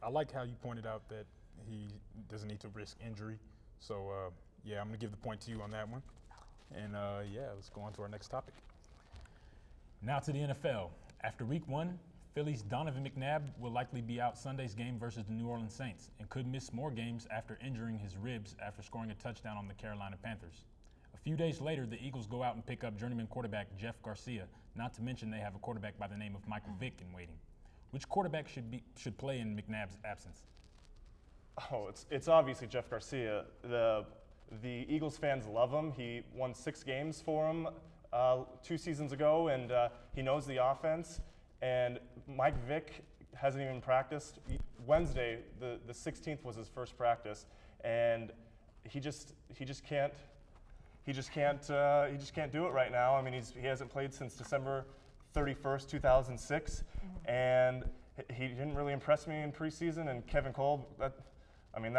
I like how you pointed out that he doesn't need to risk injury. So, yeah, I'm going to give the point to you on that one. And, yeah, let's go on to our next topic. Now to the NFL. After week 1, Philly's Donovan McNabb will likely be out Sunday's game versus the New Orleans Saints and could miss more games after injuring his ribs after scoring a touchdown on the Carolina Panthers. A few days later, the Eagles go out and pick up journeyman quarterback Jeff Garcia, not to mention they have a quarterback by the name of Michael Vick in waiting. Which quarterback should play in McNabb's absence? Oh, it's obviously Jeff Garcia. The Eagles fans love him. He won 6 games for him 2 seasons ago, and he knows the offense. And Mike Vick hasn't even practiced. Wednesday, the 16th was his first practice, and he just can't do it right now. I mean, he hasn't played since December 31st, 2006, and he didn't really impress me in preseason. And Kevin Kolb, that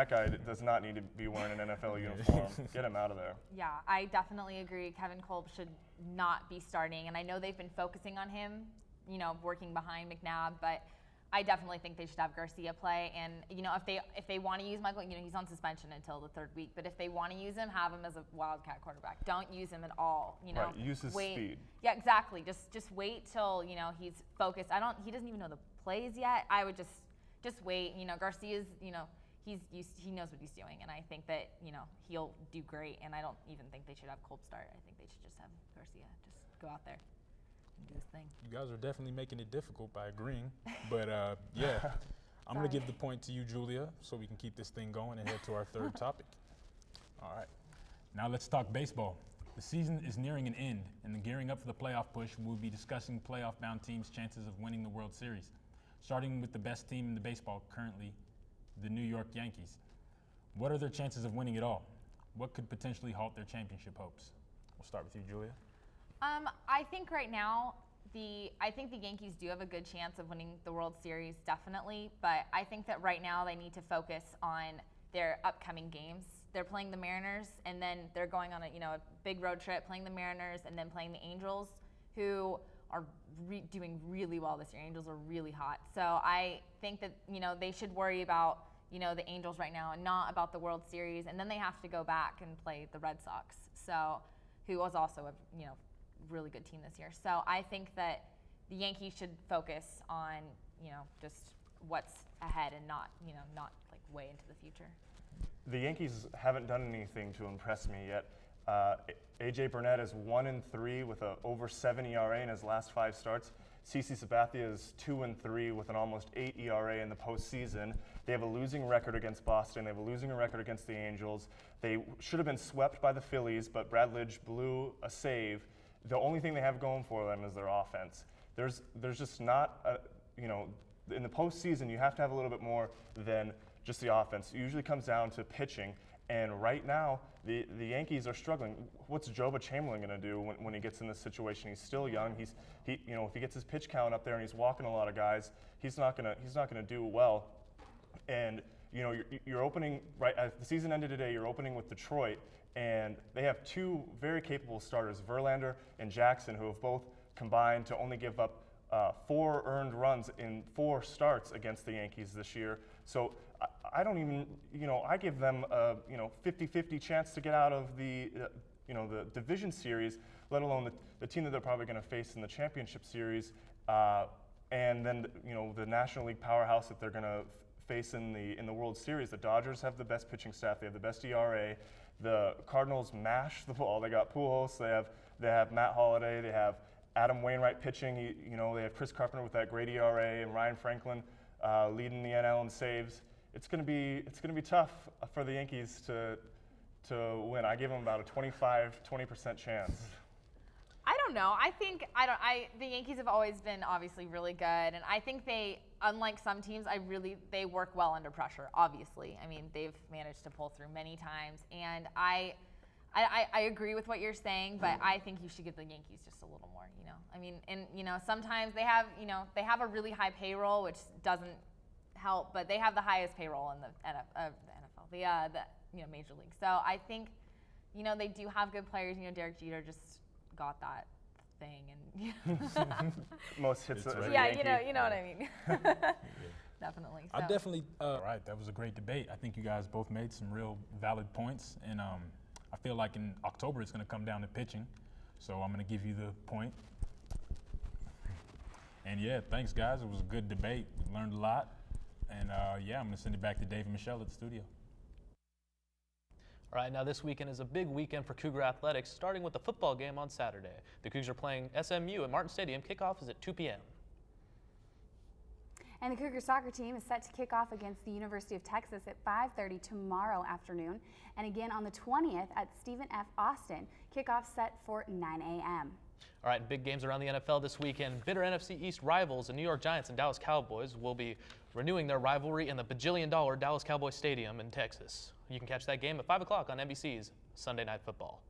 guy does not need to be wearing an NFL uniform. Get him out of there. Yeah, I definitely agree. Kevin Kolb should not be starting, and I know they've been focusing on him, working behind McNabb, but I definitely think they should have Garcia play. And if they want to use Michael, he's on suspension until the 3rd week. But if they want to use him, have him as a wildcat quarterback. Don't use him at all. Right. Use his wait. Speed. Yeah, exactly. Just wait till he's focused. He doesn't even know the plays yet. I would just wait. Garcia's he knows what he's doing, and I think that he'll do great. And I don't even think they should have Kolb start. I think they should just have Garcia just go out there. Do his thing. You guys are definitely making it difficult by agreeing, but yeah, I'm going to give the point to you, Julia, so we can keep this thing going and head to our 3rd topic. All right. Now let's talk baseball. The season is nearing an end, and gearing up for the playoff push, we'll be discussing playoff-bound teams' chances of winning the World Series, starting with the best team in the baseball currently, the New York Yankees. What are their chances of winning it all? What could potentially halt their championship hopes? We'll start with you, Julia. I think right now, the Yankees do have a good chance of winning the World Series, definitely. But I think that right now they need to focus on their upcoming games. They're playing the Mariners, and then they're going on a big road trip, playing the Mariners, and then playing the Angels, who are doing really well this year. Angels are really hot. So I think that they should worry about the Angels right now and not about the World Series. And then they have to go back and play the Red Sox, who was also a really good team this year. So I think that the Yankees should focus on just what's ahead and not like way into the future. The Yankees haven't done anything to impress me yet. AJ Burnett is 1-3 with a over 7 ERA in his last 5 starts. CC Sabathia is 2-3 with an almost 8 ERA in the postseason. They have a losing record against Boston. They have a losing record against the Angels. They should have been swept by the Phillies, but Brad Lidge blew a save. The only thing they have going for them is their offense. There's just not, in the postseason, you have to have a little bit more than just the offense. It usually comes down to pitching, and right now, the Yankees are struggling. What's Joba Chamberlain going to do when he gets in this situation? He's still young. If he gets his pitch count up there and he's walking a lot of guys, he's not gonna do well. And you're opening right as the season ended today. You're opening with Detroit. And they have 2 very capable starters, Verlander and Jackson, who have both combined to only give up 4 earned runs in 4 starts against the Yankees this year. So I don't even, I give them a 50-50 chance to get out of the division series, let alone the team that they're probably going to face in the championship series, and then the National League powerhouse that they're going to face in the World Series. The Dodgers have the best pitching staff. They have the best ERA. The Cardinals mash the ball. They got Pujols. They have Matt Holliday. They have Adam Wainwright pitching. They have Chris Carpenter with that great ERA, and Ryan Franklin leading the NL in saves. It's gonna be tough for the Yankees to win. I give them about a 20% chance. I don't know. The Yankees have always been obviously really good, and I think they, unlike some teams, they work well under pressure. Obviously, I mean they've managed to pull through many times, and I agree with what you're saying, but I think you should give the Yankees just a little more. I mean, and sometimes they have a really high payroll, which doesn't help, but they have the highest payroll in the NFL, the Major League. So I think they do have good players. Derek Jeter just got that thing, and most hits. Right. Yeah, you know what I mean. definitely. I So. definitely. All right, that was a great debate. I think you guys both made some real valid points, and I feel like in October it's going to come down to pitching, so I'm going to give you the point. And yeah, thanks guys. It was a good debate. We learned a lot, and yeah, I'm going to send it back to Dave and Michelle at the studio. All right, now this weekend is a big weekend for Cougar athletics, starting with the football game on Saturday. The Cougars are playing SMU at Martin Stadium. Kickoff is at 2 p.m. And the Cougar soccer team is set to kick off against the University of Texas at 5:30 tomorrow afternoon, and again on the 20th at Stephen F. Austin. Kickoff set for 9 a.m. All right, big games around the NFL this weekend. Bitter NFC East rivals, the New York Giants and Dallas Cowboys, will be renewing their rivalry in the bajillion-dollar Dallas Cowboys Stadium in Texas. You can catch that game at 5 o'clock on NBC's Sunday Night Football.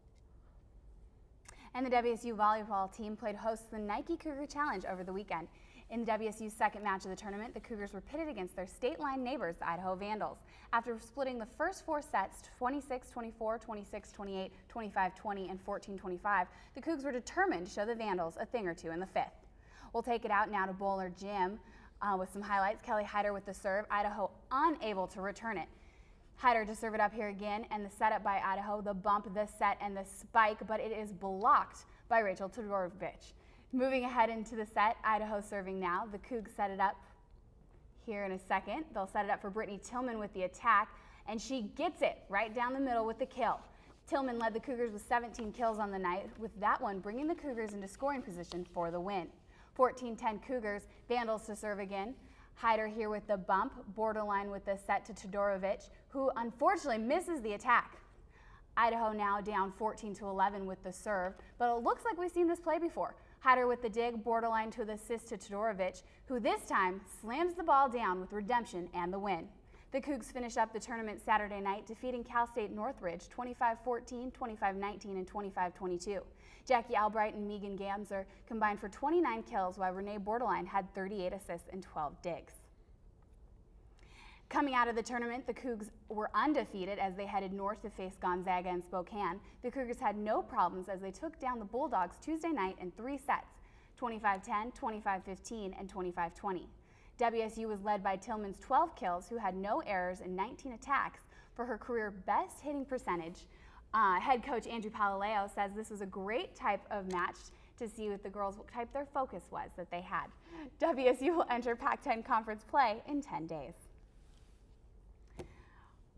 And the WSU volleyball team played host to the Nike Cougar Challenge over the weekend. In WSU's second match of the tournament, the Cougars were pitted against their state-line neighbors, the Idaho Vandals. After splitting the first 4 sets, 26-24, 26-28, 25-20, and 14-25, the Cougs were determined to show the Vandals a thing or two in the fifth. We'll take it out now to Bowler Gym with some highlights. Kelly Hyder with the serve, Idaho unable to return it. Hyder to serve it up here again, and the setup by Idaho, the bump, the set, and the spike, but it is blocked by Rachel Todorovich. Moving ahead into the set, Idaho serving now. The Cougs set it up here in a second. They'll set it up for Brittany Tillman with the attack, and she gets it right down the middle with the kill. Tillman led the Cougars with 17 kills on the night, with that one bringing the Cougars into scoring position for the win. 14-10 Cougars, Vandals to serve again. Hyder here with the bump, borderline with the set to Todorovich, who unfortunately misses the attack. Idaho now down 14-11 with the serve, but it looks like we've seen this play before. Hyder with the dig, borderline to the assist to Todorovich, who this time slams the ball down with redemption and the win. The Cougs finish up the tournament Saturday night, defeating Cal State Northridge 25-14, 25-19, and 25-22. Jackie Albright and Megan Gamser combined for 29 kills, while Renee Borderline had 38 assists and 12 digs. Coming out of the tournament, the Cougs were undefeated as they headed north to face Gonzaga and Spokane. The Cougars had no problems as they took down the Bulldogs Tuesday night in 3 sets, 25-10, 25-15, and 25-20. WSU was led by Tillman's 12 kills, who had no errors and 19 attacks for her career best hitting percentage. Head coach Andrew Palaleo says this was a great type of match to see with the girls what type their focus was that they had. WSU will enter Pac-10 conference play in 10 days.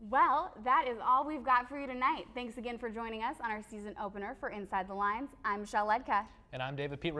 Well, that is all we've got for you tonight. Thanks again for joining us on our season opener for Inside the Lines. I'm Michelle Ledka. And I'm David Pete.